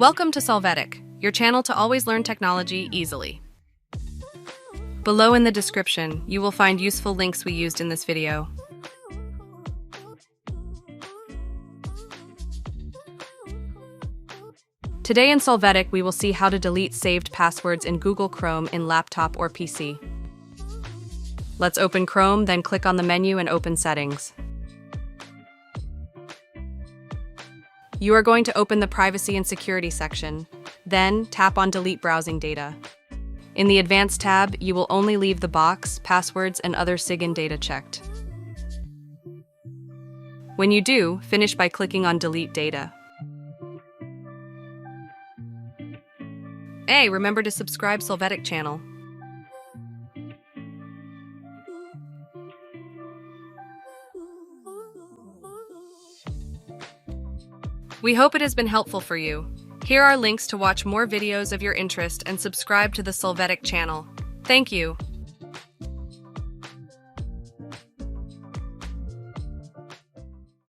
Welcome to Solvetic, your channel to always learn technology easily. Below in the description, you will find useful links we used in this video. Today in Solvetic, we will see how to delete saved passwords in Google Chrome in laptop or PC. Let's open Chrome, then click on the menu and open Settings. You are going to open the Privacy and Security section, then tap on Delete Browsing Data. In the Advanced tab, you will only leave the box, passwords, and other SIG data checked. When you do, finish by clicking on Delete Data. Hey, remember to subscribe Solvetic channel. We hope it has been helpful for you. Here are links to watch more videos of your interest and subscribe to the Solvetic channel. Thank you.